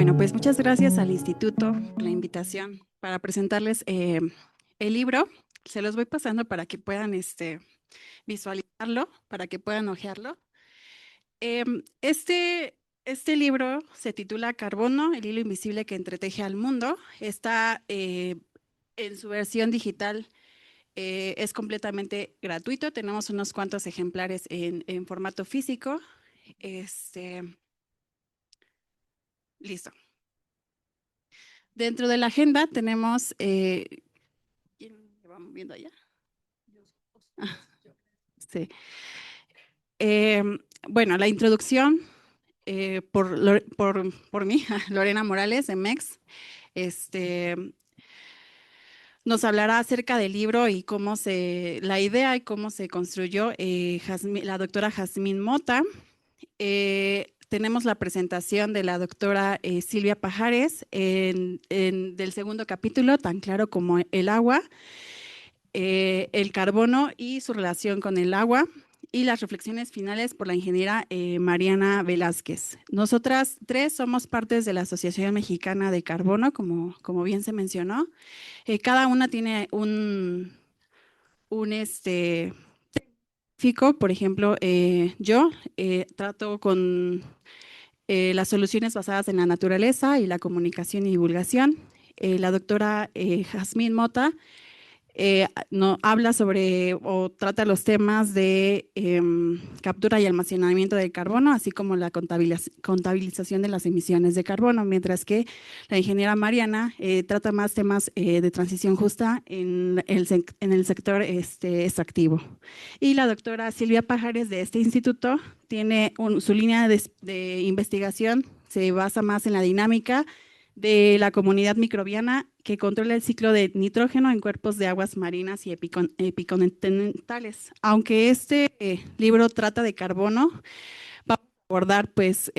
Bueno, pues muchas gracias al instituto por la invitación para presentarles el libro. Se los voy pasando para que puedan visualizarlo, para que puedan hojearlo. Este libro se titula Carbono, el hilo invisible que entreteje al mundo. Está en su versión digital, es completamente gratuito. Tenemos unos cuantos ejemplares en formato físico. Listo. Dentro de la agenda tenemos, ¿quién lo va moviendo allá? Sí. Eh, bueno, la introducción por mí, Lorena Morales de MEX, este, nos hablará acerca del libro y la idea y cómo se construyó la doctora Jazmín Mota. Tenemos la presentación de la doctora Silvia Pajares del segundo capítulo, tan claro como el agua, el carbono y su relación con el agua, y las reflexiones finales por la ingeniera Mariana Velázquez. Nosotras tres somos partes de la Asociación Mexicana de Carbono, como bien se mencionó. Cada una tiene un por ejemplo, yo trato con las soluciones basadas en la naturaleza y la comunicación y divulgación. La doctora Jazmín Mota no, habla sobre o trata los temas de captura y almacenamiento del carbono, así como la contabilización de las emisiones de carbono, mientras que la ingeniera Mariana trata más temas de transición justa en el sector extractivo. Y la doctora Silvia Pajares de este instituto tiene su línea de investigación, se basa más en la dinámica de la comunidad microbiana que controla el ciclo de nitrógeno en cuerpos de aguas marinas y epicontinentales. Aunque este libro trata de carbono, vamos a abordar pues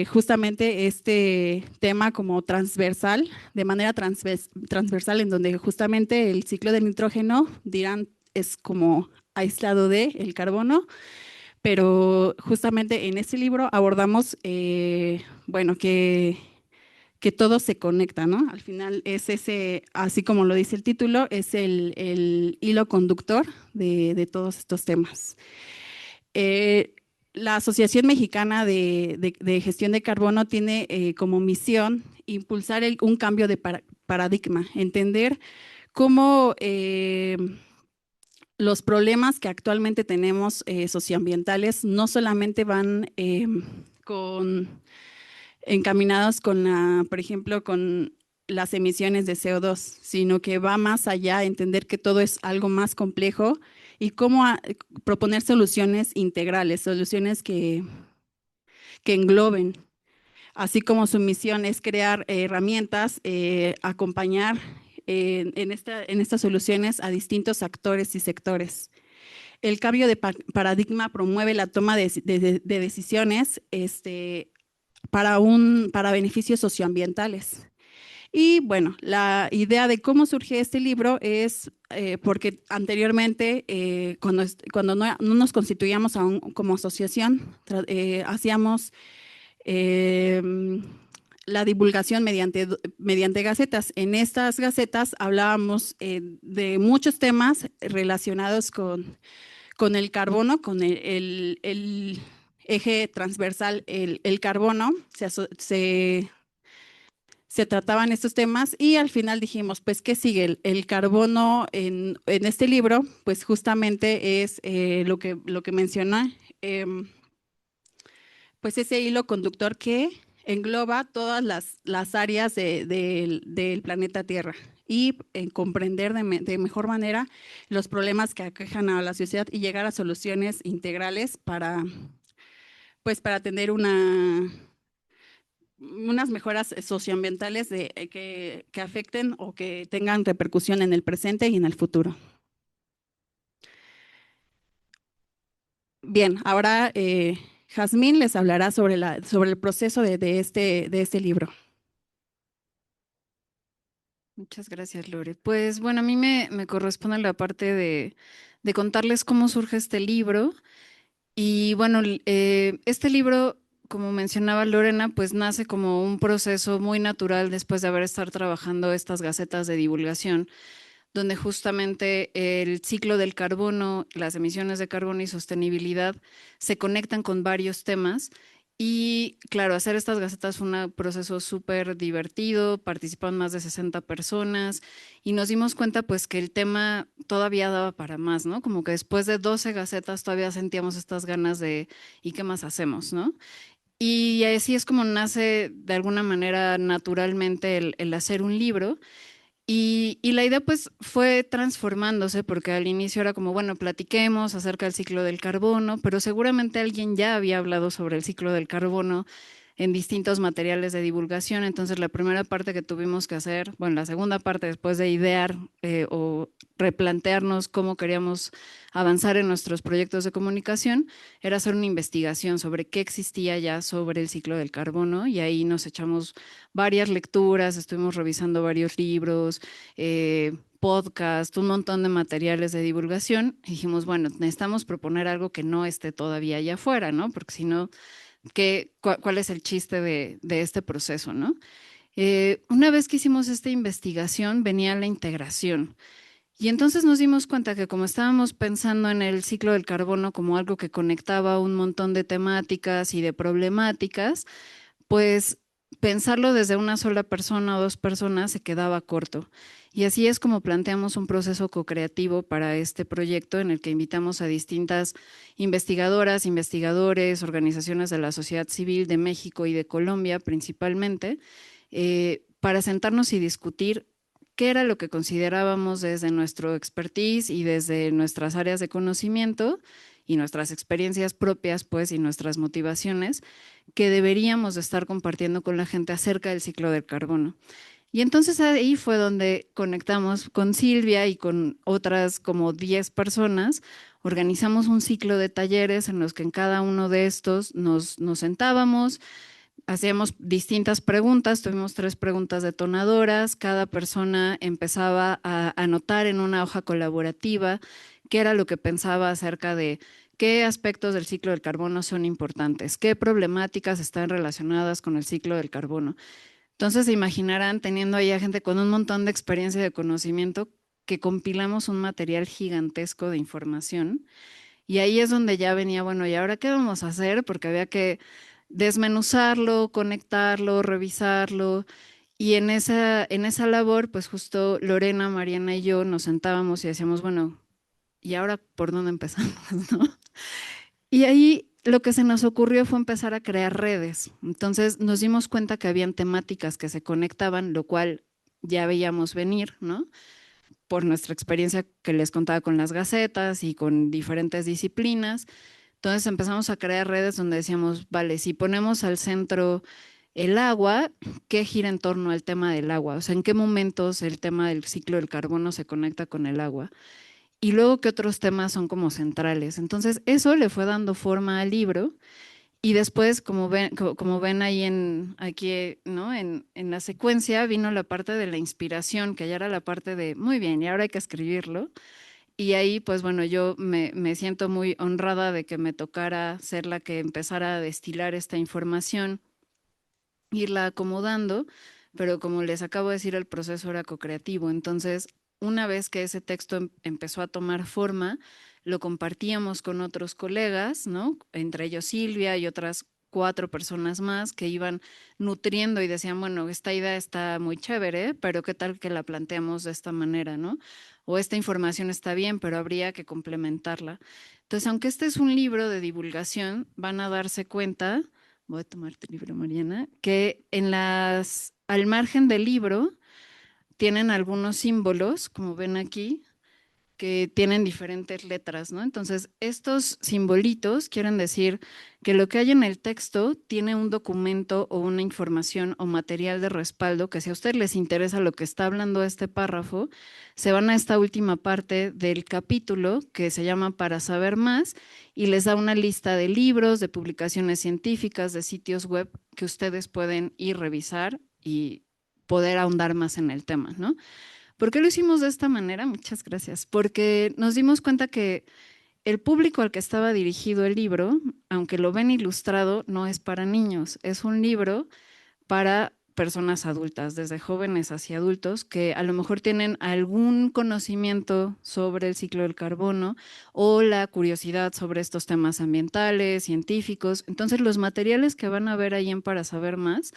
justamente este tema como transversal, de manera transversal, en donde justamente el ciclo del nitrógeno, dirán, es como aislado de el carbono, pero justamente en este libro abordamos, bueno, que todo se conecta, ¿no? Al final es ese, así como lo dice el título, es el hilo conductor de todos estos temas. Eh, la Asociación Mexicana de Gestión de Carbono tiene como misión impulsar un cambio de paradigma, entender cómo los problemas que actualmente tenemos socioambientales no solamente van encaminados con por ejemplo, con las emisiones de CO2, sino que va más allá, entender que todo es algo más complejo y cómo proponer soluciones integrales, soluciones que engloben, así como su misión es crear herramientas, acompañar en estas soluciones a distintos actores y sectores. El cambio de paradigma promueve la toma de decisiones para beneficios socioambientales. Y bueno, la idea de cómo surge este libro es porque anteriormente, cuando no nos constituíamos aún como asociación, hacíamos eh, la divulgación mediante gacetas. En estas gacetas hablábamos de muchos temas relacionados con el carbono, con el eje transversal, el carbono, se trataban estos temas y al final dijimos, pues, ¿qué sigue? El carbono en este libro, pues justamente es lo que menciona, pues ese hilo conductor que engloba todas las áreas del planeta Tierra y comprender de mejor manera los problemas que aquejan a la sociedad y llegar a soluciones integrales pues, para tener unas mejoras socioambientales que afecten o que tengan repercusión en el presente y en el futuro. Bien, ahora Jazmín les hablará sobre el proceso de este libro. Muchas gracias, Lore. Pues bueno, a mí me corresponde la parte de contarles cómo surge este libro. Y bueno, este libro como mencionaba Lorena, pues nace como un proceso muy natural después de haber estado trabajando estas gacetas de divulgación, donde justamente el ciclo del carbono, las emisiones de carbono y sostenibilidad se conectan con varios temas. Y claro, hacer estas gacetas fue un proceso súper divertido, participaron más de 60 personas y nos dimos cuenta pues que el tema todavía daba para más, ¿no? Como que después de 12 gacetas todavía sentíamos estas ganas de ¿y qué más hacemos, no? Y así es como nace de alguna manera naturalmente el hacer un libro. Y la idea pues fue transformándose porque al inicio era como, bueno, platiquemos acerca del ciclo del carbono, pero seguramente alguien ya había hablado sobre el ciclo del carbono en distintos materiales de divulgación. Entonces la primera parte que tuvimos que hacer, bueno, la segunda parte después de idear o replantearnos cómo queríamos avanzar en nuestros proyectos de comunicación, era hacer una investigación sobre qué existía ya sobre el ciclo del carbono y ahí nos echamos varias lecturas, estuvimos revisando varios libros, podcast, un montón de materiales de divulgación. Y dijimos, bueno, necesitamos proponer algo que no esté todavía allá afuera, ¿no? Porque si no, ¿cuál es el chiste de este proceso, no? Una vez que hicimos esta investigación, venía la integración. Y entonces nos dimos cuenta que como estábamos pensando en el ciclo del carbono como algo que conectaba un montón de temáticas y de problemáticas, pues pensarlo desde una sola persona o dos personas se quedaba corto. Y así es como planteamos un proceso co-creativo para este proyecto en el que invitamos a distintas investigadoras, investigadores, organizaciones de la sociedad civil de México y de Colombia principalmente, para sentarnos y discutir qué era lo que considerábamos desde nuestro expertise y desde nuestras áreas de conocimiento y nuestras experiencias propias, pues, y nuestras motivaciones que deberíamos de estar compartiendo con la gente acerca del ciclo del carbono. Y entonces ahí fue donde conectamos con Silvia y con otras como 10 personas, organizamos un ciclo de talleres en los que en cada uno de estos nos sentábamos, hacíamos distintas preguntas, tuvimos 3 preguntas detonadoras, cada persona empezaba a anotar en una hoja colaborativa qué era lo que pensaba acerca de qué aspectos del ciclo del carbono son importantes, qué problemáticas están relacionadas con el ciclo del carbono. Entonces se imaginarán teniendo ahí a gente con un montón de experiencia y de conocimiento que compilamos un material gigantesco de información y ahí es donde ya venía, bueno, ¿y ahora qué vamos a hacer? Porque había que desmenuzarlo, conectarlo, revisarlo. Y en esa labor, pues justo Lorena, Mariana y yo nos sentábamos y decíamos, bueno, ¿y ahora por dónde empezamos? ¿No? Y ahí lo que se nos ocurrió fue empezar a crear redes. Entonces nos dimos cuenta que habían temáticas que se conectaban, lo cual ya veíamos venir, ¿no? Por nuestra experiencia que les contaba con las gacetas y con diferentes disciplinas. Entonces empezamos a crear redes donde decíamos, vale, si ponemos al centro el agua, ¿qué gira en torno al tema del agua? O sea, ¿en qué momentos el tema del ciclo del carbono se conecta con el agua? Y luego, ¿qué otros temas son como centrales? Entonces, eso le fue dando forma al libro. Y después, como ven ahí aquí, ¿no? En la secuencia, vino la parte de la inspiración, que ya era la parte de, muy bien, y ahora hay que escribirlo. Y ahí, pues bueno, yo me siento muy honrada de que me tocara ser la que empezara a destilar esta información, irla acomodando, pero como les acabo de decir, el proceso era co-creativo. Entonces, una vez que ese texto empezó a tomar forma, lo compartíamos con otros colegas, ¿no? Entre ellos Silvia y otras 4 personas más que iban nutriendo y decían, bueno, esta idea está muy chévere, pero ¿qué tal que la planteamos de esta manera, no? O esta información está bien, pero habría que complementarla. Entonces, aunque este es un libro de divulgación, van a darse cuenta, voy a tomar tu libro, Mariana, que al margen del libro tienen algunos símbolos, como ven aquí, que tienen diferentes letras, ¿no? Entonces, estos simbolitos quieren decir que lo que hay en el texto tiene un documento o una información o material de respaldo que si a ustedes les interesa lo que está hablando este párrafo, se van a esta última parte del capítulo que se llama Para saber más y les da una lista de libros, de publicaciones científicas, de sitios web que ustedes pueden ir revisar y poder ahondar más en el tema, ¿no? ¿Por qué lo hicimos de esta manera? Muchas gracias. Porque nos dimos cuenta que el público al que estaba dirigido el libro, aunque lo ven ilustrado, no es para niños, es un libro para personas adultas, desde jóvenes hacia adultos, que a lo mejor tienen algún conocimiento sobre el ciclo del carbono o la curiosidad sobre estos temas ambientales, científicos. Entonces, los materiales que van a ver ahí en Para Saber Más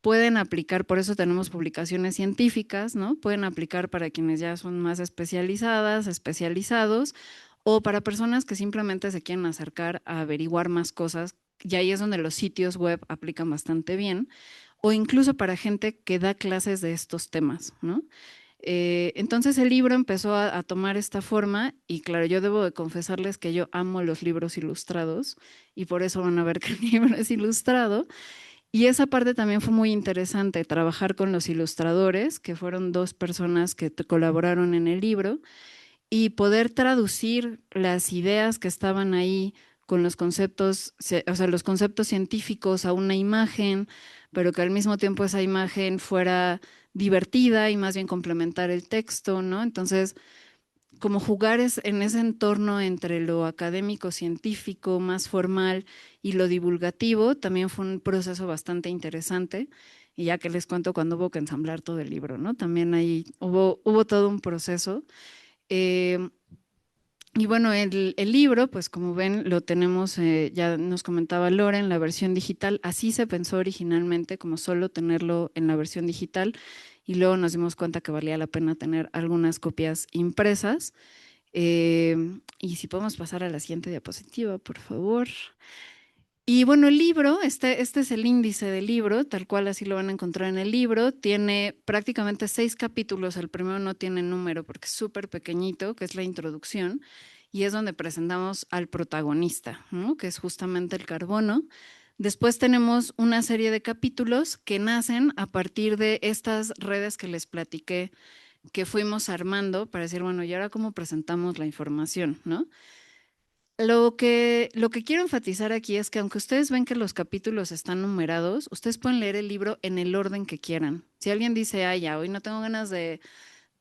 pueden aplicar, por eso tenemos publicaciones científicas, ¿no? Pueden aplicar para quienes ya son más especializadas, especializados, o para personas que simplemente se quieren acercar a averiguar más cosas, y ahí es donde los sitios web aplican bastante bien, o incluso para gente que da clases de estos temas, ¿no? Entonces el libro empezó a tomar esta forma y claro, yo debo de confesarles que yo amo los libros ilustrados y por eso van a ver que el libro es ilustrado. Y esa parte también fue muy interesante, trabajar con los ilustradores, que fueron 2 personas que colaboraron en el libro, y poder traducir las ideas que estaban ahí con los conceptos, o sea, los conceptos científicos a una imagen, pero que al mismo tiempo esa imagen fuera divertida y más bien complementar el texto, ¿no? Entonces, como jugar en ese entorno entre lo académico, científico, más formal y lo divulgativo, también fue un proceso bastante interesante. Y ya que les cuento cuando hubo que ensamblar todo el libro, ¿no? También ahí hubo todo un proceso. Eh, y bueno, el libro, pues como ven, lo tenemos, ya nos comentaba Lora, en la versión digital. Así se pensó originalmente, como solo tenerlo en la versión digital. Y luego nos dimos cuenta que valía la pena tener algunas copias impresas. Y si podemos pasar a la siguiente diapositiva, por favor. Y bueno, el libro, este es el índice del libro, tal cual así lo van a encontrar en el libro. Tiene prácticamente 6 capítulos. El primero no tiene número porque es súper pequeñito, que es la introducción, y es donde presentamos al protagonista, ¿no? Que es justamente el carbono. Después tenemos una serie de capítulos que nacen a partir de estas redes que les platiqué, que fuimos armando para decir, bueno, ¿y ahora cómo presentamos la información, no? Lo que quiero enfatizar aquí es que aunque ustedes ven que los capítulos están numerados, ustedes pueden leer el libro en el orden que quieran. Si alguien dice, ah, ya, hoy no tengo ganas de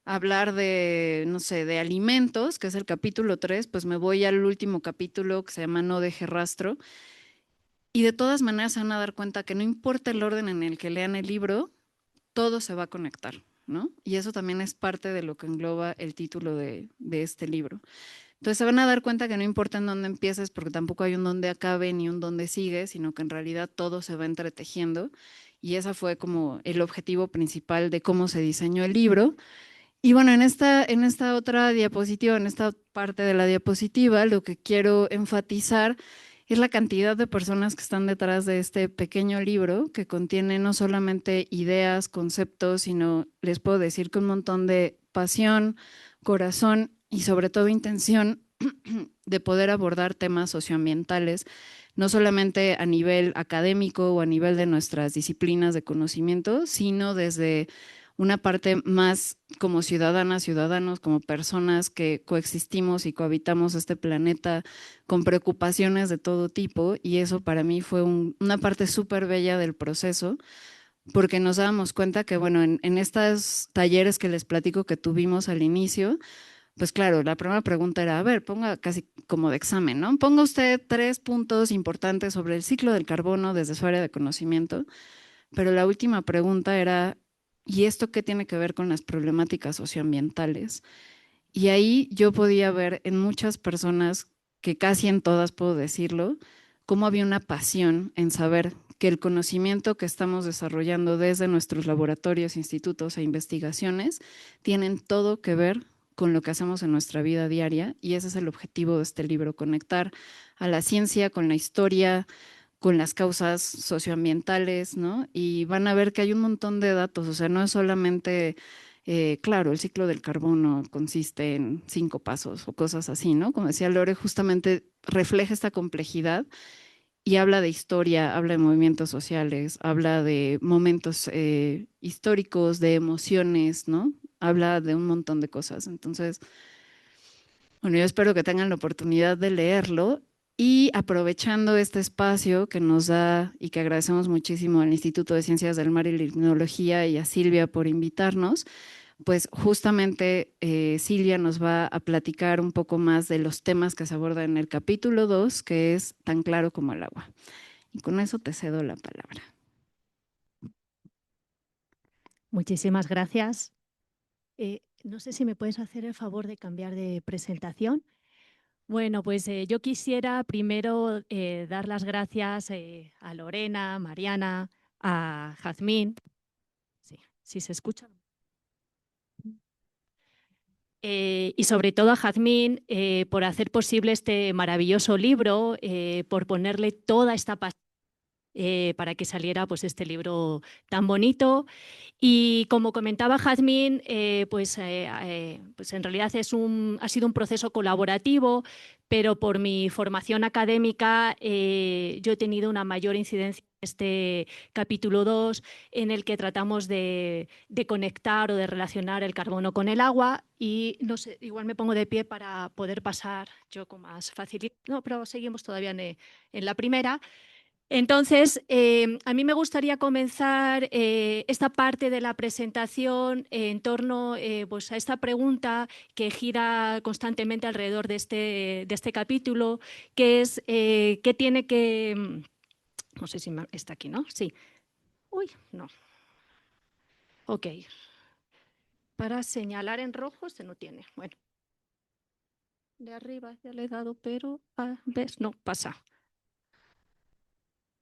hablar de, no sé, de alimentos, que es el capítulo 3, pues me voy al último capítulo que se llama No deje rastro. Y de todas maneras se van a dar cuenta que no importa el orden en el que lean el libro, todo se va a conectar, ¿no? Y eso también es parte de lo que engloba el título de este libro. Entonces se van a dar cuenta que no importa en dónde empieces, porque tampoco hay un dónde acabe ni un dónde sigue, sino que en realidad todo se va entretejiendo. Y ese fue como el objetivo principal de cómo se diseñó el libro. Y bueno, en esta otra diapositiva, en esta parte de la diapositiva, lo que quiero enfatizar es la cantidad de personas que están detrás de este pequeño libro, que contiene no solamente ideas, conceptos, sino les puedo decir que un montón de pasión, corazón y sobre todo intención de poder abordar temas socioambientales, no solamente a nivel académico o a nivel de nuestras disciplinas de conocimiento, sino desde una parte más como ciudadanas, ciudadanos, como personas que coexistimos y cohabitamos este planeta con preocupaciones de todo tipo, y eso para mí fue una parte súper bella del proceso, porque nos dábamos cuenta que, bueno, en estos talleres que les platico que tuvimos al inicio, pues claro, la primera pregunta era, a ver, ponga casi como de examen, ¿no? Ponga usted 3 puntos importantes sobre el ciclo del carbono desde su área de conocimiento, pero la última pregunta era, ¿y esto qué tiene que ver con las problemáticas socioambientales? Y ahí yo podía ver en muchas personas, que casi en todas puedo decirlo, cómo había una pasión en saber que el conocimiento que estamos desarrollando desde nuestros laboratorios, institutos e investigaciones tienen todo que ver con lo que hacemos en nuestra vida diaria, y ese es el objetivo de este libro, conectar a la ciencia con la historia, con las causas socioambientales, ¿no? Y van a ver que hay un montón de datos, o sea, no es solamente, claro, el ciclo del carbono consiste en 5 pasos o cosas así, ¿no? Como decía Lore, justamente refleja esta complejidad y habla de historia, habla de movimientos sociales, habla de momentos históricos, de emociones, ¿no? Habla de un montón de cosas. Entonces, bueno, yo espero que tengan la oportunidad de leerlo, y aprovechando este espacio que nos da y que agradecemos muchísimo al Instituto de Ciencias del Mar y Limnología y a Silvia por invitarnos, pues justamente Silvia nos va a platicar un poco más de los temas que se abordan en el capítulo 2, que es tan claro como el agua. Y con eso te cedo la palabra. Muchísimas gracias. No sé si me puedes hacer el favor de cambiar de presentación. Bueno, pues yo quisiera primero dar las gracias a Lorena, Mariana, a Jazmín. Sí se escucha. Y sobre todo a Jazmín por hacer posible este maravilloso libro, por ponerle toda esta pasión para que saliera pues, este libro tan bonito. Y como comentaba Jazmín, pues en realidad ha sido un proceso colaborativo, pero por mi formación académica yo he tenido una mayor incidencia en este capítulo 2, en el que tratamos de conectar o de relacionar el carbono con el agua. Y no sé, igual me pongo de pie para poder pasar yo con más facilidad. No, pero seguimos todavía en la primera. Entonces, a mí me gustaría comenzar esta parte de la presentación en torno pues a esta pregunta que gira constantemente alrededor de este capítulo, que es ¿qué tiene que...? No sé si está aquí, ¿no? Sí. Uy, no. Ok. Para señalar en rojo, este no tiene. Bueno. De arriba ya le he dado, pero ¿ves? No, pasa.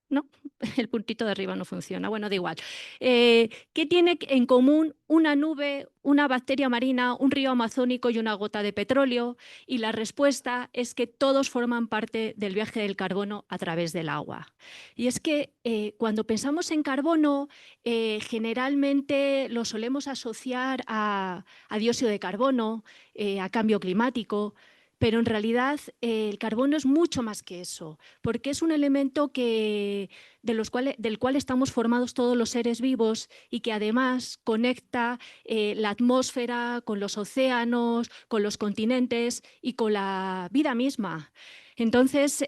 No, el puntito de arriba no funciona. Bueno, da igual. ¿Qué tiene en común una nube, una bacteria marina, un río amazónico y una gota de petróleo? Y la respuesta es que todos forman parte del viaje del carbono a través del agua. Y es que cuando pensamos en carbono, generalmente lo solemos asociar a dióxido de carbono, a cambio climático. Pero en realidad el carbono es mucho más que eso, porque es un elemento del cual estamos formados todos los seres vivos y que además conecta la atmósfera con los océanos, con los continentes y con la vida misma. Entonces,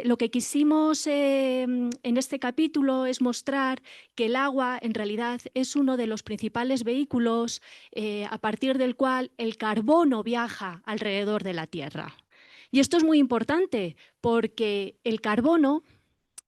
lo que quisimos en este capítulo es mostrar que el agua en realidad es uno de los principales vehículos a partir del cual el carbono viaja alrededor de la Tierra. Y esto es muy importante porque el carbono,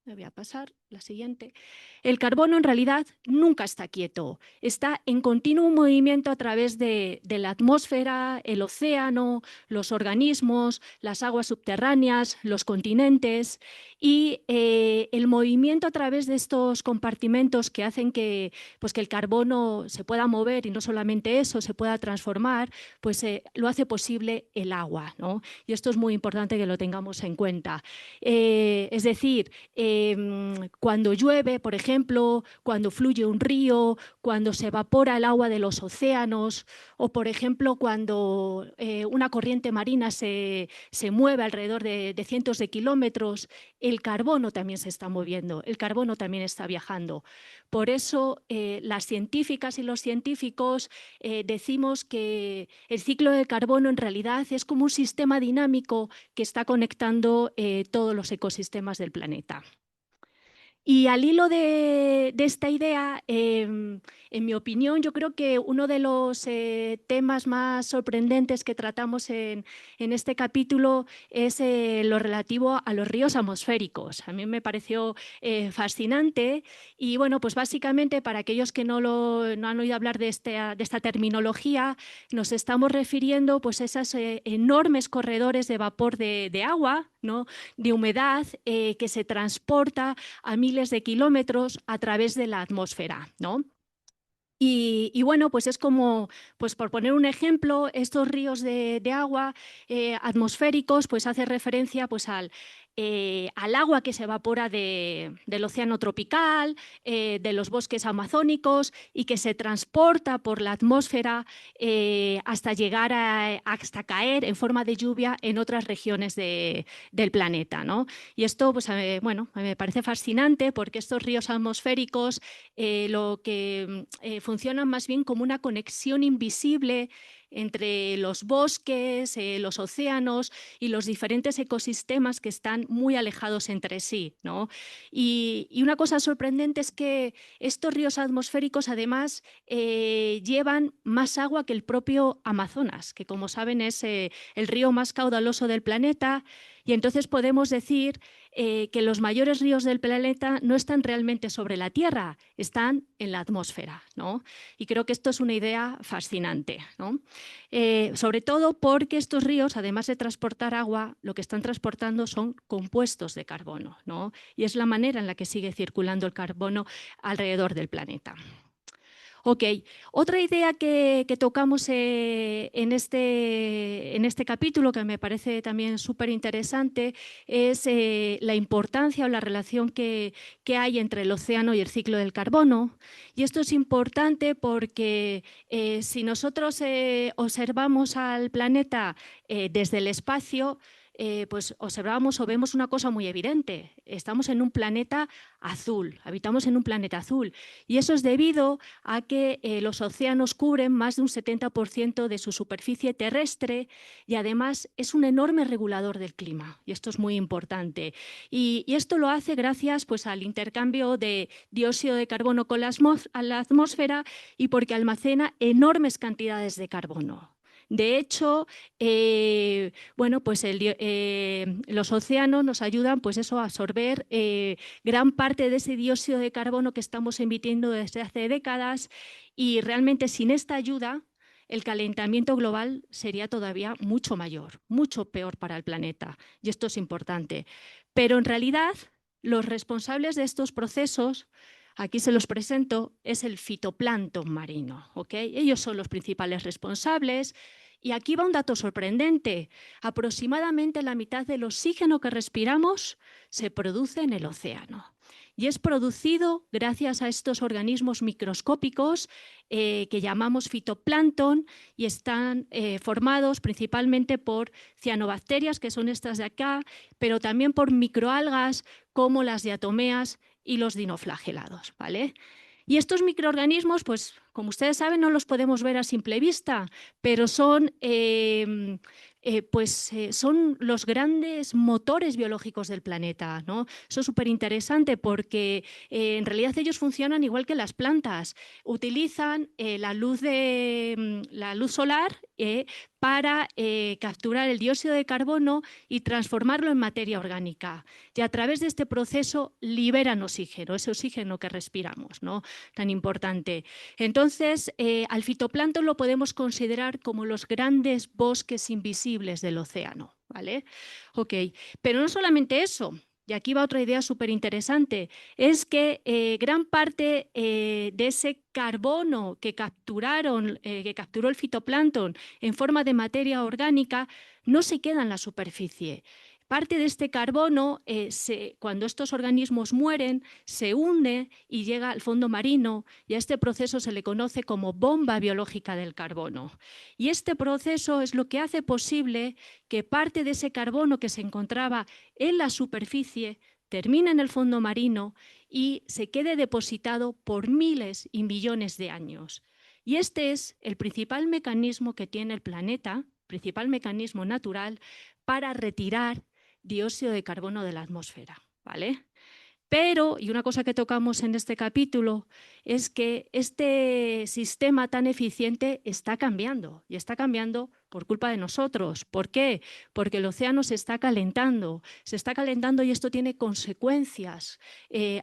me voy a pasar la siguiente. El carbono en realidad nunca está quieto, está en continuo movimiento a través de la atmósfera, el océano, los organismos, las aguas subterráneas, los continentes y el movimiento a través de estos compartimentos que hacen que el carbono se pueda mover y no solamente eso, se pueda transformar, pues lo hace posible el agua, ¿no? Y esto es muy importante que lo tengamos en cuenta. Es decir, cuando llueve, por ejemplo, cuando fluye un río, cuando se evapora el agua de los océanos o, por ejemplo, cuando una corriente marina se mueve alrededor de cientos de kilómetros, el carbono también se está moviendo, el carbono también está viajando. Por eso las científicas y los científicos decimos que el ciclo del carbono en realidad es como un sistema dinámico que está conectando todos los ecosistemas del planeta. Y al hilo de esta idea, en mi opinión, yo creo que uno de los temas más sorprendentes que tratamos en este capítulo es lo relativo a los ríos atmosféricos. A mí me pareció fascinante y, bueno, pues básicamente para aquellos que no han oído hablar de esta terminología, nos estamos refiriendo pues, a esos enormes corredores de vapor de agua, ¿no? De humedad que se transporta a miles de kilómetros a través de la atmósfera, ¿no? Y bueno, pues es como, pues por poner un ejemplo, estos ríos de agua atmosféricos, pues hace referencia pues al agua que se evapora del océano tropical, de los bosques amazónicos y que se transporta por la atmósfera hasta llegar hasta caer en forma de lluvia en otras regiones del planeta, ¿no? Y esto, pues, bueno, me parece fascinante porque estos ríos atmosféricos lo que funcionan más bien como una conexión invisible entre los bosques, los océanos y los diferentes ecosistemas que están muy alejados entre sí, ¿no? Y una cosa sorprendente es que estos ríos atmosféricos además llevan más agua que el propio Amazonas, que como saben es el río más caudaloso del planeta, y entonces podemos decir que los mayores ríos del planeta no están realmente sobre la Tierra, están en la atmósfera, ¿no? Y creo que esto es una idea fascinante, ¿no? Sobre todo porque estos ríos, además de transportar agua, lo que están transportando son compuestos de carbono, ¿no? Y es la manera en la que sigue circulando el carbono alrededor del planeta. Ok, otra idea que tocamos en este capítulo, que me parece también súper interesante, es la importancia o la relación que hay entre el océano y el ciclo del carbono. Y esto es importante porque si nosotros observamos al planeta desde el espacio, pues observamos o vemos una cosa muy evidente. Estamos en un planeta azul, habitamos en un planeta azul. Y eso es debido a que los océanos cubren más de un 70% de su superficie terrestre y además es un enorme regulador del clima. Y esto es muy importante. Y esto lo hace gracias pues, al intercambio de dióxido de carbono con la atmósfera y porque almacena enormes cantidades de carbono. De hecho, bueno, pues los océanos nos ayudan pues eso, a absorber gran parte de ese dióxido de carbono que estamos emitiendo desde hace décadas y realmente sin esta ayuda el calentamiento global sería todavía mucho mayor, mucho peor para el planeta. Y esto es importante. Pero en realidad los responsables de estos procesos, aquí se los presento, es el fitoplancton marino, ¿ok? Ellos son los principales responsables. Y aquí va un dato sorprendente. Aproximadamente la mitad del oxígeno que respiramos se produce en el océano. Y es producido gracias a estos organismos microscópicos que llamamos fitoplancton y están formados principalmente por cianobacterias, que son estas de acá, pero también por microalgas como las diatomeas y los dinoflagelados, ¿vale? Y estos microorganismos, pues como ustedes saben, no los podemos ver a simple vista, pero son, son los grandes motores biológicos del planeta, ¿no? Eso es súper interesante porque en realidad ellos funcionan igual que las plantas. Utilizan la luz solar para capturar el dióxido de carbono y transformarlo en materia orgánica. Y a través de este proceso liberan oxígeno, ese oxígeno que respiramos, ¿no? Tan importante. Entonces, al fitoplancton lo podemos considerar como los grandes bosques invisibles del océano, ¿vale? Ok, pero no solamente eso. Y aquí va otra idea súper interesante, es que gran parte de ese carbono que capturó el fitoplancton en forma de materia orgánica no se queda en la superficie. Parte de este carbono, cuando estos organismos mueren, se hunde y llega al fondo marino y a este proceso se le conoce como bomba biológica del carbono. Y este proceso es lo que hace posible que parte de ese carbono que se encontraba en la superficie termine en el fondo marino y se quede depositado por miles y millones de años. Y este es el principal mecanismo que tiene el planeta, principal mecanismo natural, para retirar dióxido de carbono de la atmósfera, ¿vale? Pero, y una cosa que tocamos en este capítulo, es que este sistema tan eficiente está cambiando y está cambiando por culpa de nosotros. ¿Por qué? Porque el océano se está calentando y esto tiene consecuencias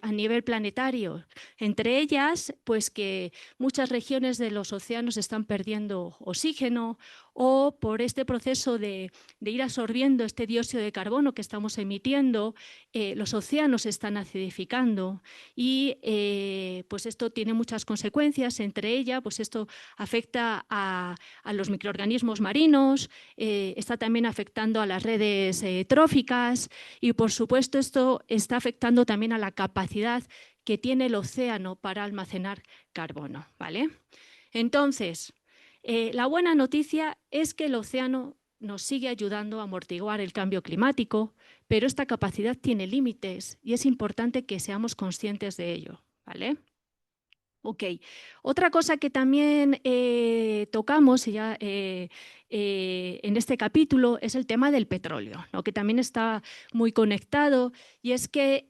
a nivel planetario. Entre ellas, pues que muchas regiones de los océanos están perdiendo oxígeno o por este proceso de ir absorbiendo este dióxido de carbono que estamos emitiendo, los océanos se están acidificando y pues esto tiene muchas consecuencias. Entre ellas, pues esto afecta a los microorganismos marinos, está también afectando a las redes tróficas y por supuesto esto está afectando también a la capacidad que tiene el océano para almacenar carbono, ¿vale? Entonces, la buena noticia es que el océano nos sigue ayudando a amortiguar el cambio climático, pero esta capacidad tiene límites y es importante que seamos conscientes de ello, ¿vale? Ok. Otra cosa que también tocamos ya, en este capítulo es el tema del petróleo, ¿no? Que también está muy conectado, y es que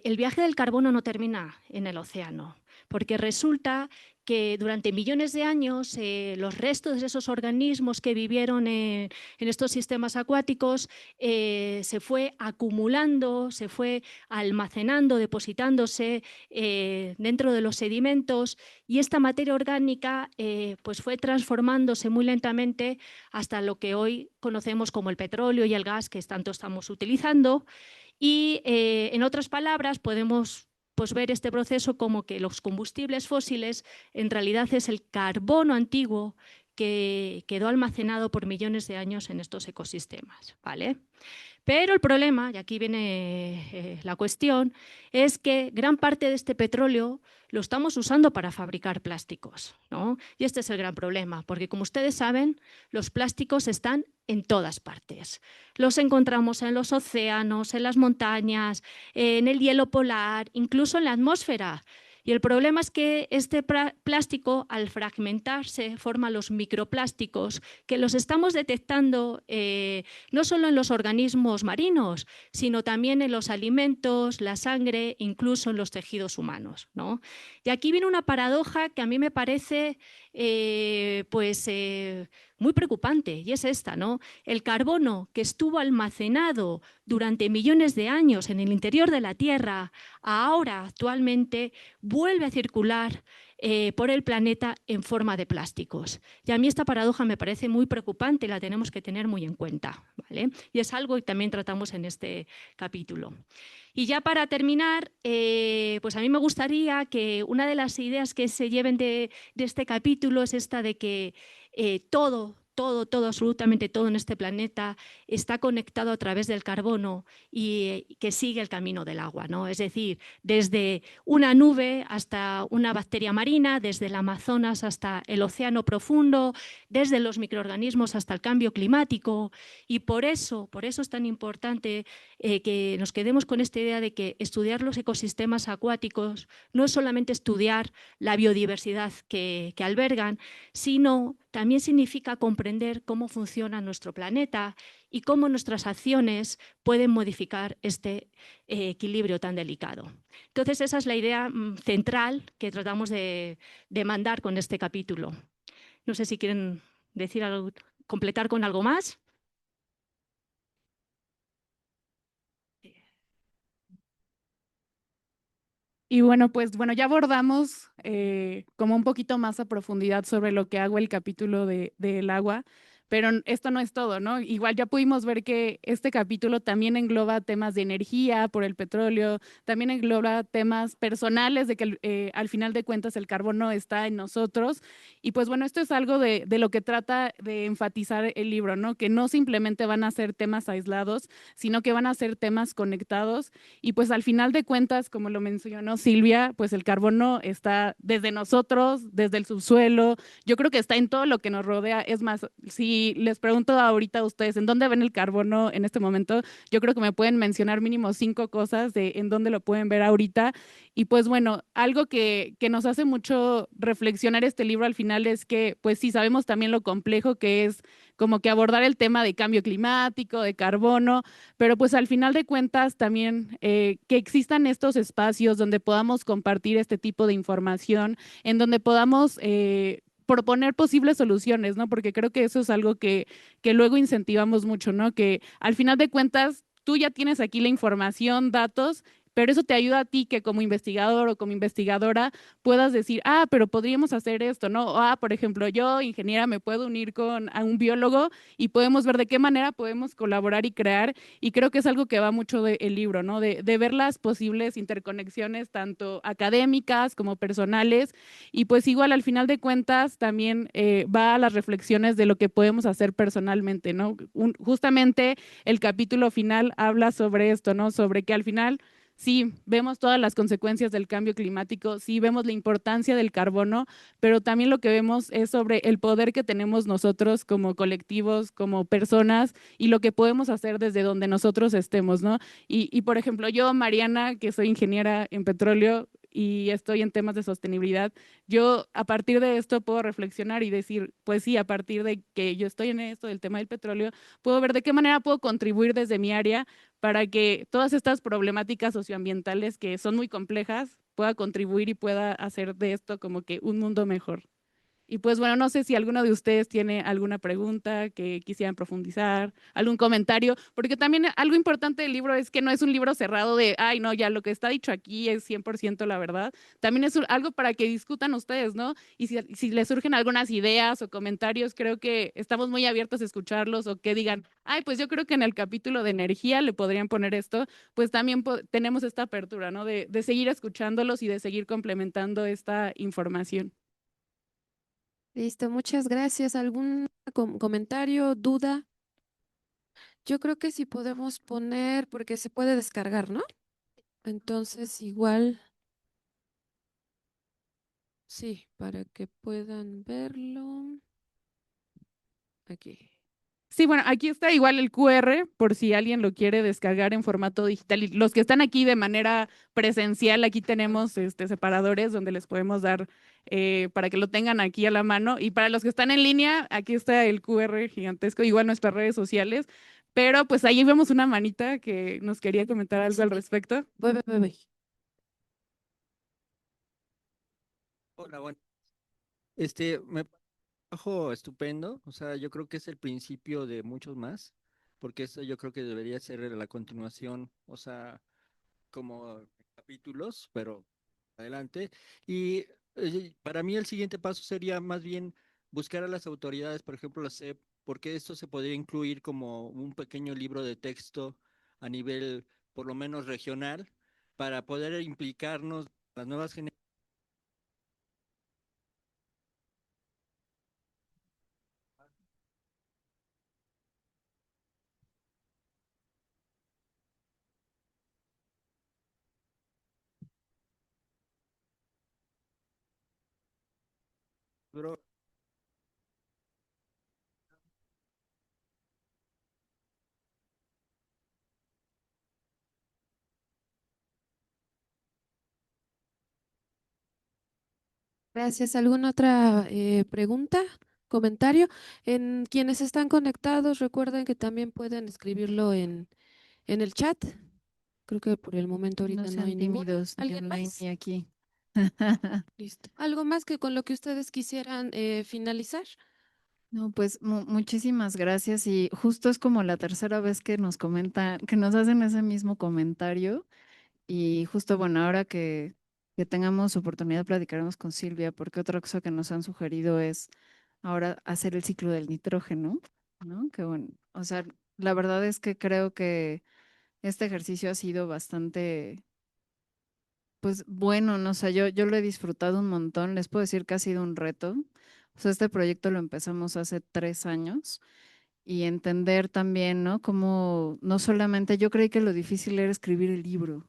el viaje del carbono no termina en el océano, porque resulta que durante millones de años los restos de esos organismos que vivieron en estos sistemas acuáticos se fue acumulando, se fue almacenando, depositándose dentro de los sedimentos, y esta materia orgánica pues fue transformándose muy lentamente hasta lo que hoy conocemos como el petróleo y el gas que tanto estamos utilizando. Y en otras palabras podemos pues ver este proceso como que los combustibles fósiles en realidad es el carbono antiguo que quedó almacenado por millones de años en estos ecosistemas, ¿vale? Pero el problema, y aquí viene la cuestión, es que gran parte de este petróleo lo estamos usando para fabricar plásticos, ¿no? Y este es el gran problema, porque como ustedes saben, los plásticos están en todas partes. Los encontramos en los océanos, en las montañas, en el hielo polar, incluso en la atmósfera. Y el problema es que este plástico, al fragmentarse, forma los microplásticos, que los estamos detectando no solo en los organismos marinos, sino también en los alimentos, la sangre, incluso en los tejidos humanos, ¿no? Y aquí viene una paradoja que a mí me parece muy preocupante, y es esta, ¿no? El carbono que estuvo almacenado durante millones de años en el interior de la Tierra, ahora actualmente vuelve a circular por el planeta en forma de plásticos. Y a mí esta paradoja me parece muy preocupante y la tenemos que tener muy en cuenta, ¿vale? Y es algo que también tratamos en este capítulo. Y ya para terminar, pues a mí me gustaría que una de las ideas que se lleven de este capítulo es esta de que todo, absolutamente todo en este planeta está conectado a través del carbono y que sigue el camino del agua, ¿no? Es decir, desde una nube hasta una bacteria marina, desde el Amazonas hasta el océano profundo, desde los microorganismos hasta el cambio climático. Y por eso es tan importante que nos quedemos con esta idea de que estudiar los ecosistemas acuáticos no es solamente estudiar la biodiversidad que albergan, sino también significa comprender cómo funciona nuestro planeta y cómo nuestras acciones pueden modificar este equilibrio tan delicado. Entonces, esa es la idea central que tratamos de mandar con este capítulo. No sé si quieren decir algo, completar con algo más. Y bueno, pues ya abordamos como un poquito más a profundidad sobre lo que hago el capítulo del agua, pero esto no es todo, ¿no? Igual ya pudimos ver que este capítulo también engloba temas de energía por el petróleo, también engloba temas personales de que al final de cuentas el carbono está en nosotros. Y pues bueno, esto es algo de lo que trata de enfatizar el libro, ¿no? Que no simplemente van a ser temas aislados, sino que van a ser temas conectados. Y pues al final de cuentas, como lo mencionó Silvia, pues el carbono está desde nosotros, desde el subsuelo. Yo creo que está en todo lo que nos rodea. Es más, si les pregunto ahorita a ustedes en dónde ven el carbono en este momento, yo creo que me pueden mencionar mínimo 5 cosas de en dónde lo pueden ver ahorita. Y pues bueno, algo que nos hace mucho reflexionar este libro al final es que pues sí sabemos también lo complejo que es como que abordar el tema de cambio climático, de carbono, pero pues al final de cuentas también que existan estos espacios donde podamos compartir este tipo de información, en donde podamos proponer posibles soluciones, ¿no? Porque creo que eso es algo que luego incentivamos mucho, ¿no? Que al final de cuentas tú ya tienes aquí la información, datos, pero eso te ayuda a ti que como investigador o como investigadora puedas decir, pero podríamos hacer esto, ¿no? O, por ejemplo, yo, ingeniera, me puedo unir a un biólogo y podemos ver de qué manera podemos colaborar y crear. Y creo que es algo que va mucho del libro, ¿no? De ver las posibles interconexiones, tanto académicas como personales. Y pues igual, al final de cuentas, también va a las reflexiones de lo que podemos hacer personalmente, ¿no? Justamente el capítulo final habla sobre esto, ¿no? Sobre que al final sí, vemos todas las consecuencias del cambio climático, sí vemos la importancia del carbono, pero también lo que vemos es sobre el poder que tenemos nosotros como colectivos, como personas y lo que podemos hacer desde donde nosotros estemos, ¿no? Y por ejemplo, yo, Mariana, que soy ingeniera en petróleo, y estoy en temas de sostenibilidad, yo a partir de esto puedo reflexionar y decir, pues sí, a partir de que yo estoy en esto, del tema del petróleo, puedo ver de qué manera puedo contribuir desde mi área para que todas estas problemáticas socioambientales que son muy complejas pueda contribuir y pueda hacer de esto como que un mundo mejor. Y pues bueno, no sé si alguno de ustedes tiene alguna pregunta que quisieran profundizar, algún comentario, porque también algo importante del libro es que no es un libro cerrado de, ay, no, ya lo que está dicho aquí es 100% la verdad. También es algo para que discutan ustedes, ¿no? Y si les surgen algunas ideas o comentarios, creo que estamos muy abiertos a escucharlos o que digan, ay, pues yo creo que en el capítulo de energía le podrían poner esto, pues también tenemos esta apertura, ¿no? De seguir escuchándolos y de seguir complementando esta información. Listo, muchas gracias. ¿Algún comentario, duda? Yo creo que sí podemos poner, porque se puede descargar, ¿no? Entonces, igual, sí, para que puedan verlo. Aquí. Sí, bueno, aquí está igual el QR por si alguien lo quiere descargar en formato digital. Y los que están aquí de manera presencial, aquí tenemos separadores donde les podemos dar para que lo tengan aquí a la mano. Y para los que están en línea, aquí está el QR gigantesco, igual nuestras redes sociales. Pero pues ahí vemos una manita que nos quería comentar algo al respecto. Voy. Hola, bueno. Me trabajo estupendo, o sea, yo creo que es el principio de muchos más, porque eso yo creo que debería ser la continuación, o sea, como capítulos, pero adelante. Y para mí el siguiente paso sería más bien buscar a las autoridades, por ejemplo, la SEP, porque esto se podría incluir como un pequeño libro de texto a nivel, por lo menos regional, para poder implicarnos las nuevas generaciones. Gracias. ¿Alguna otra pregunta, comentario? En quienes están conectados, recuerden que también pueden escribirlo en el chat. Creo que por el momento No ahorita no hay sean ninguno. tímidos, ni ¿Alguien online más? ni aquí. Listo. ¿Algo más que con lo que ustedes quisieran finalizar? No, pues muchísimas gracias y justo es como la tercera vez que nos comentan, que nos hacen ese mismo comentario y justo bueno, ahora que tengamos oportunidad platicaremos con Silvia porque otra cosa que nos han sugerido es ahora hacer el ciclo del nitrógeno, ¿no? Que bueno, o sea, la verdad es que creo que este ejercicio ha sido bastante, pues bueno, no sé, yo lo he disfrutado un montón, les puedo decir que ha sido un reto. O sea, este proyecto lo empezamos hace 3 años y entender también, ¿no? Como no solamente yo creí que lo difícil era escribir el libro.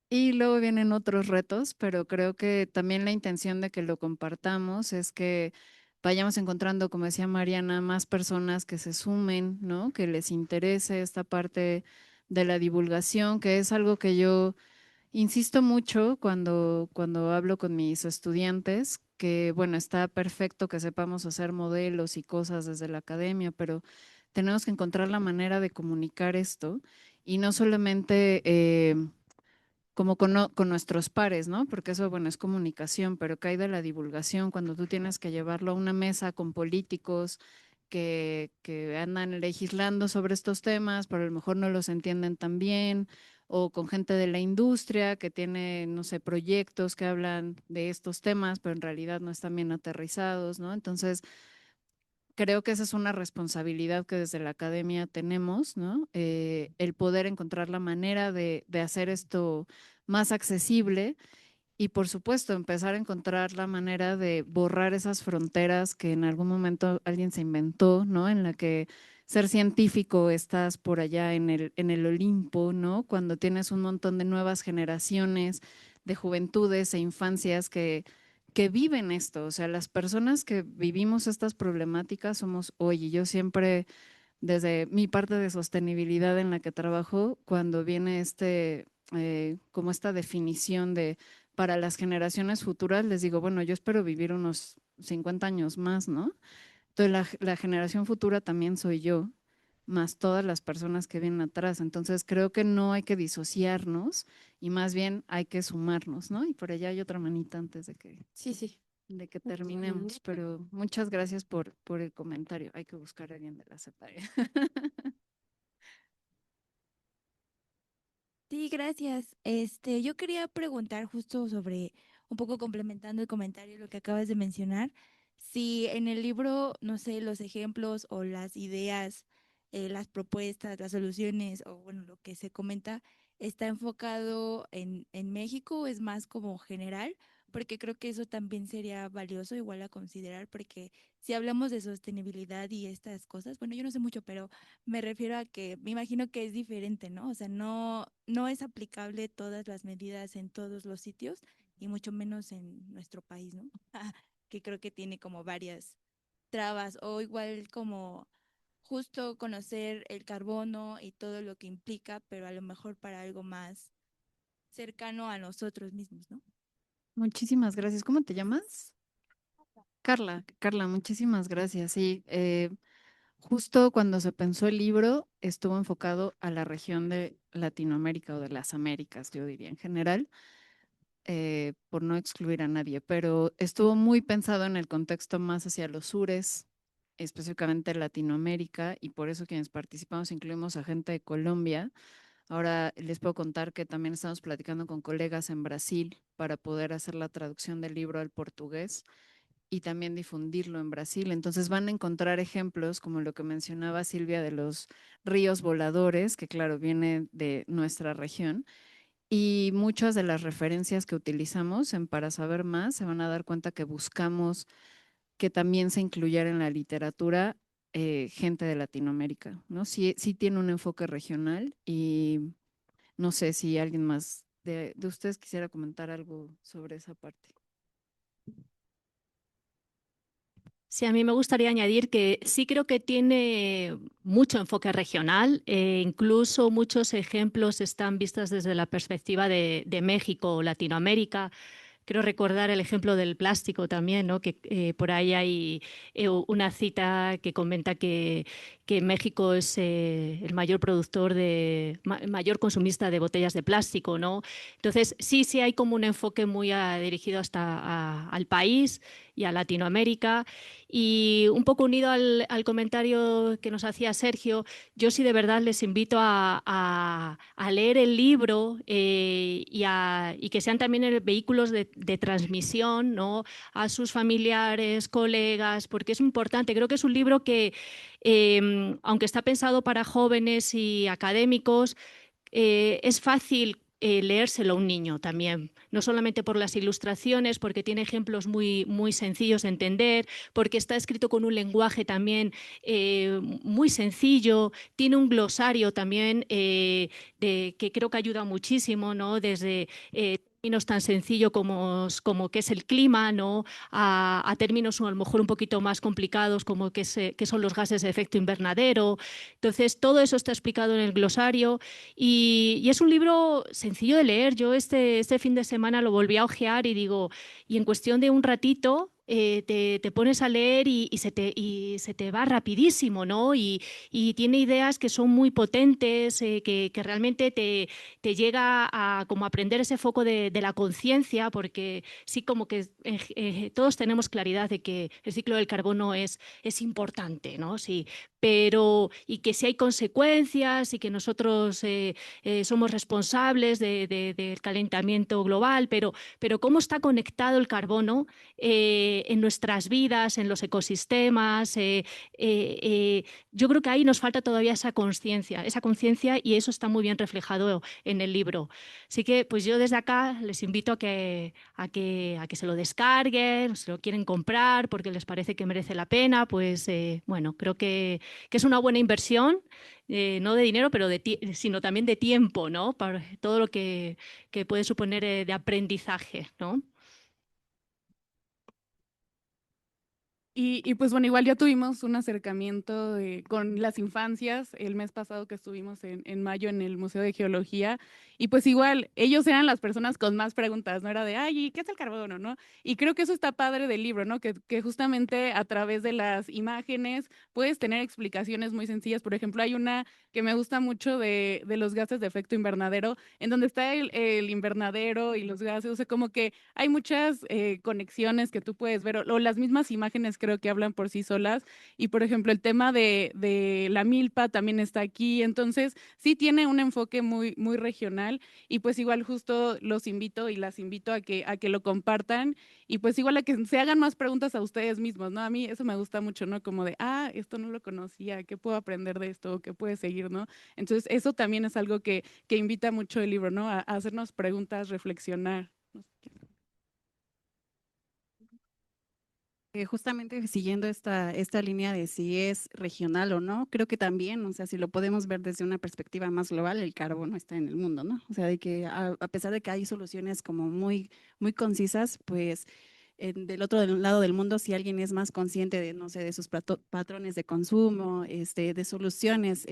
Y luego vienen otros retos, pero creo que también la intención de que lo compartamos es que vayamos encontrando, como decía Mariana, más personas que se sumen, ¿no? Que les interese esta parte de la divulgación, que es algo que yo insisto mucho cuando hablo con mis estudiantes, que bueno, está perfecto que sepamos hacer modelos y cosas desde la academia, pero tenemos que encontrar la manera de comunicar esto y no solamente como con nuestros pares, ¿no? Porque eso, bueno, es comunicación, pero cae de la divulgación cuando tú tienes que llevarlo a una mesa con políticos que andan legislando sobre estos temas, pero a lo mejor no los entienden tan bien, o con gente de la industria que tiene, no sé, proyectos que hablan de estos temas, pero en realidad no están bien aterrizados, ¿no? Entonces, creo que esa es una responsabilidad que desde la academia tenemos, ¿no? El poder encontrar la manera de hacer esto más accesible y, por supuesto, empezar a encontrar la manera de borrar esas fronteras que en algún momento alguien se inventó, ¿no? En la que ser científico estás por allá en el Olimpo, ¿no? Cuando tienes un montón de nuevas generaciones de juventudes e infancias que viven esto. O sea, las personas que vivimos estas problemáticas somos hoy. Y yo siempre, desde mi parte de sostenibilidad en la que trabajo, cuando viene como esta definición de para las generaciones futuras, les digo, bueno, yo espero vivir unos 50 años más, ¿no? Entonces la generación futura también soy yo, más todas las personas que vienen atrás. Entonces creo que no hay que disociarnos y más bien hay que sumarnos, ¿no? Y por allá hay otra manita antes Sí, sí. de que terminemos, pero muchas gracias por el comentario. Hay que buscar a alguien de la CEPAE. Sí, gracias. Yo quería preguntar justo sobre, un poco complementando el comentario, lo que acabas de mencionar, si en el libro, no sé, los ejemplos o las ideas, las propuestas, las soluciones o bueno, lo que se comenta, está enfocado en México o es más como general, porque creo que eso también sería valioso igual a considerar, porque si hablamos de sostenibilidad y estas cosas, bueno, yo no sé mucho, pero me refiero a que me imagino que es diferente, ¿no? O sea, no es aplicable todas las medidas en todos los sitios y mucho menos en nuestro país, ¿no? Que creo que tiene como varias trabas o igual como justo conocer el carbono y todo lo que implica, pero a lo mejor para algo más cercano a nosotros mismos, ¿no? Muchísimas gracias. ¿Cómo te llamas? Carla, muchísimas gracias. Sí, justo cuando se pensó el libro, estuvo enfocado a la región de Latinoamérica o de las Américas, yo diría en general, por no excluir a nadie, pero estuvo muy pensado en el contexto más hacia los sures, específicamente Latinoamérica, y por eso quienes participamos incluimos a gente de Colombia. Ahora les puedo contar que también estamos platicando con colegas en Brasil para poder hacer la traducción del libro al portugués y también difundirlo en Brasil. Entonces van a encontrar ejemplos como lo que mencionaba Silvia de los ríos voladores, que claro, viene de nuestra región, y muchas de las referencias que utilizamos en Para Saber Más se van a dar cuenta que buscamos que también se incluyera en la literatura gente de Latinoamérica, ¿no? Sí, sí tiene un enfoque regional y no sé si alguien más de ustedes quisiera comentar algo sobre esa parte. Sí, a mí me gustaría añadir que sí creo que tiene mucho enfoque regional, incluso muchos ejemplos están vistos desde la perspectiva de México o Latinoamérica. Quiero recordar el ejemplo del plástico también, ¿no? Que por ahí hay una cita que comenta que México es el mayor productor mayor consumista de botellas de plástico, ¿no? Entonces, sí hay como un enfoque muy dirigido hasta al país y a Latinoamérica. Y un poco unido al comentario que nos hacía Sergio, yo sí de verdad les invito a leer el libro y que sean también vehículos de transmisión, ¿no? A sus familiares, colegas, porque es importante. Creo que es un libro que, aunque está pensado para jóvenes y académicos, es fácil leérselo a un niño también, no solamente por las ilustraciones, porque tiene ejemplos muy sencillos de entender, porque está escrito con un lenguaje también muy sencillo, tiene un glosario también que creo que ayuda muchísimo, ¿no? Desde términos tan sencillos como qué es el clima, ¿no? A términos a lo mejor un poquito más complicados como qué son los gases de efecto invernadero. Entonces, todo eso está explicado en el glosario y es un libro sencillo de leer. Yo este fin de semana lo volví a ojear y digo, y en cuestión de un ratito te pones a leer y se te va rapidísimo, ¿no? Y tiene ideas que son muy potentes, que realmente te llega a como aprender ese foco de la conciencia, porque sí como que todos tenemos claridad de que el ciclo del carbono es importante, ¿no? Sí, pero y que si hay consecuencias y que nosotros somos responsables del calentamiento global, pero cómo está conectado el carbono en nuestras vidas, en los ecosistemas. Yo creo que ahí nos falta todavía esa conciencia y eso está muy bien reflejado en el libro. Así que pues yo desde acá les invito a que se lo descarguen, si lo quieren comprar porque les parece que merece la pena, pues bueno, creo que es una buena inversión, no de dinero, pero sino también de tiempo, ¿no? Para todo lo que puede suponer de aprendizaje, ¿no? Y pues bueno, igual ya tuvimos un acercamiento con las infancias el mes pasado que estuvimos en mayo en el Museo de Geología y pues igual ellos eran las personas con más preguntas, ¿no? Era de, ay, ¿y qué es el carbono, no? Y creo que eso está padre del libro, ¿no? Que justamente a través de las imágenes puedes tener explicaciones muy sencillas. Por ejemplo, hay una que me gusta mucho de los gases de efecto invernadero, en donde está el invernadero y los gases, o sea, como que hay muchas conexiones que tú puedes ver, o las mismas imágenes creo que hablan por sí solas. Y por ejemplo, el tema de la milpa también está aquí. Entonces, sí tiene un enfoque muy, muy regional. Y pues igual justo los invito y las invito a que lo compartan. Y pues igual a que se hagan más preguntas a ustedes mismos, ¿no? A mí eso me gusta mucho, ¿no? Como de, ah, esto no lo conocía, ¿qué puedo aprender de esto? ¿Qué puede seguir, no? Entonces, eso también es algo que invita mucho el libro, ¿no? A hacernos preguntas, reflexionar. No sé qué. Justamente siguiendo esta línea de si es regional o no, creo que también, o sea, si lo podemos ver desde una perspectiva más global, el carbono está en el mundo, ¿no? O sea, de que a pesar de que hay soluciones como muy, muy concisas, pues del otro lado del mundo, si alguien es más consciente de, no sé, de sus patrones de consumo, de soluciones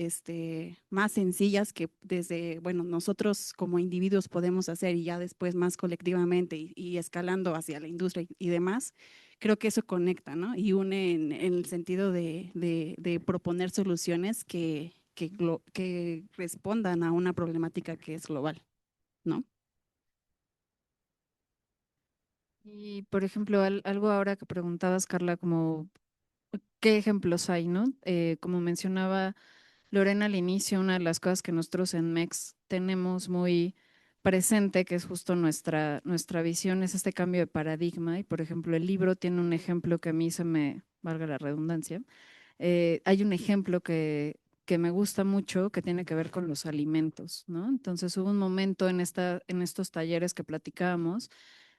más sencillas que desde, bueno, nosotros como individuos podemos hacer y ya después más colectivamente y escalando hacia la industria y demás, creo que eso conecta, ¿no? Y une en el sentido de proponer soluciones que respondan a una problemática que es global, ¿no? Y por ejemplo, algo ahora que preguntabas, Carla, como qué ejemplos hay, ¿no? Como mencionaba Lorena al inicio, una de las cosas que nosotros en MEX tenemos muy presente, que es justo nuestra visión, es este cambio de paradigma. Y por ejemplo, el libro tiene un ejemplo que a mí se me, valga la redundancia, hay un ejemplo que me gusta mucho que tiene que ver con los alimentos, ¿no? Entonces hubo un momento en estos talleres que platicábamos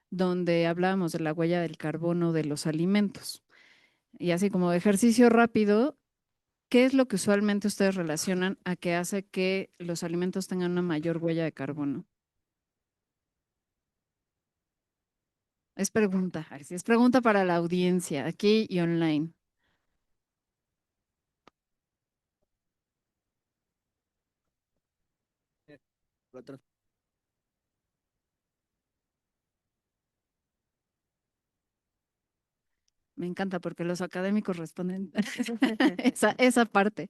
donde hablábamos de la huella del carbono de los alimentos. Y así como ejercicio rápido, ¿qué es lo que usualmente ustedes relacionan a que hace que los alimentos tengan una mayor huella de carbono? Es pregunta, ay, sí, es pregunta para la audiencia, aquí y online. Me encanta porque los académicos responden esa parte.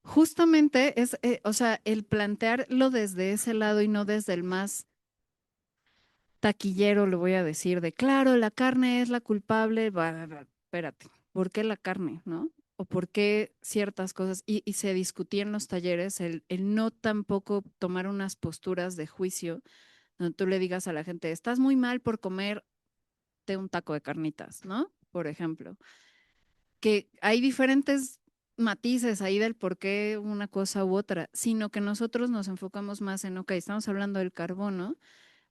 Justamente es, o sea, el plantearlo desde ese lado y no desde el más taquillero, lo voy a decir, de claro, la carne es la culpable, espérate, ¿por qué la carne, no? O por qué ciertas cosas, y se discutía en los talleres el no tampoco tomar unas posturas de juicio, donde tú le digas a la gente, estás muy mal por comerte un taco de carnitas, ¿no? Por ejemplo, que hay diferentes matices ahí del por qué una cosa u otra, sino que nosotros nos enfocamos más en, ok, estamos hablando del carbono,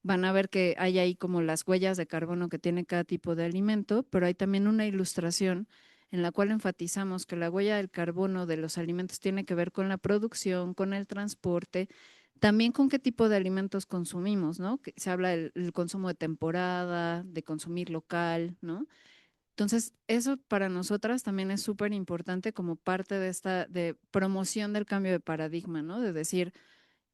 van a ver que hay ahí como las huellas de carbono que tiene cada tipo de alimento, pero hay también una ilustración en la cual enfatizamos que la huella del carbono de los alimentos tiene que ver con la producción, con el transporte, también con qué tipo de alimentos consumimos, ¿no? Que se habla del consumo de temporada, de consumir local, ¿no? Entonces, eso para nosotras también es súper importante como parte de esta de promoción del cambio de paradigma, ¿no? De decir,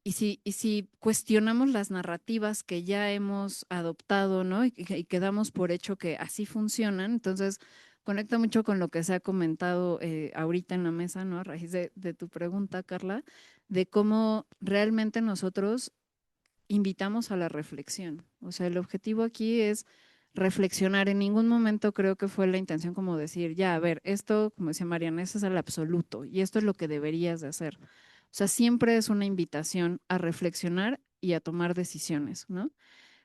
y si cuestionamos las narrativas que ya hemos adoptado, ¿no? Y que damos por hecho que así funcionan, entonces conecta mucho con lo que se ha comentado ahorita en la mesa, ¿no? A raíz de tu pregunta, Carla, de cómo realmente nosotros invitamos a la reflexión. O sea, el objetivo aquí es reflexionar. En ningún momento creo que fue la intención como decir, ya, a ver, esto, como decía Mariana, eso es el absoluto y esto es lo que deberías de hacer. O sea, siempre es una invitación a reflexionar y a tomar decisiones, ¿no?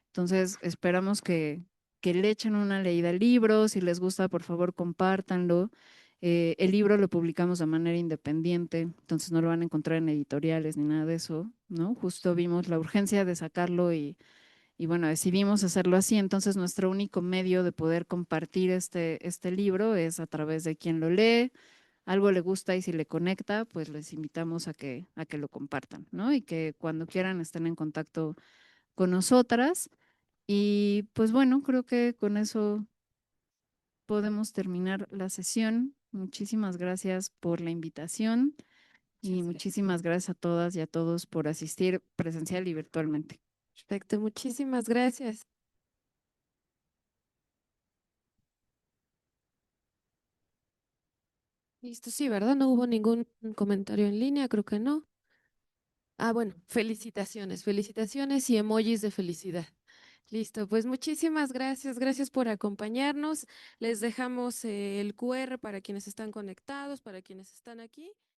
Entonces, esperamos que le echen una leída al libro. Si les gusta, por favor, compártanlo. El libro lo publicamos de manera independiente, entonces no lo van a encontrar en editoriales ni nada de eso, ¿no? Justo vimos la urgencia de sacarlo y bueno, decidimos hacerlo así. Entonces, nuestro único medio de poder compartir este libro es a través de quien lo lee, algo le gusta y si le conecta, pues les invitamos a que lo compartan, ¿no? Y que cuando quieran estén en contacto con nosotras. Y pues bueno, creo que con eso podemos terminar la sesión. Muchísimas gracias por la invitación y muchísimas gracias a todas y a todos por asistir presencial y virtualmente. Perfecto, muchísimas gracias. Listo, sí, ¿verdad? No hubo ningún comentario en línea, creo que no. Ah, bueno, felicitaciones, felicitaciones y emojis de felicidad. Listo, pues muchísimas gracias, gracias por acompañarnos. Les dejamos el QR para quienes están conectados, para quienes están aquí.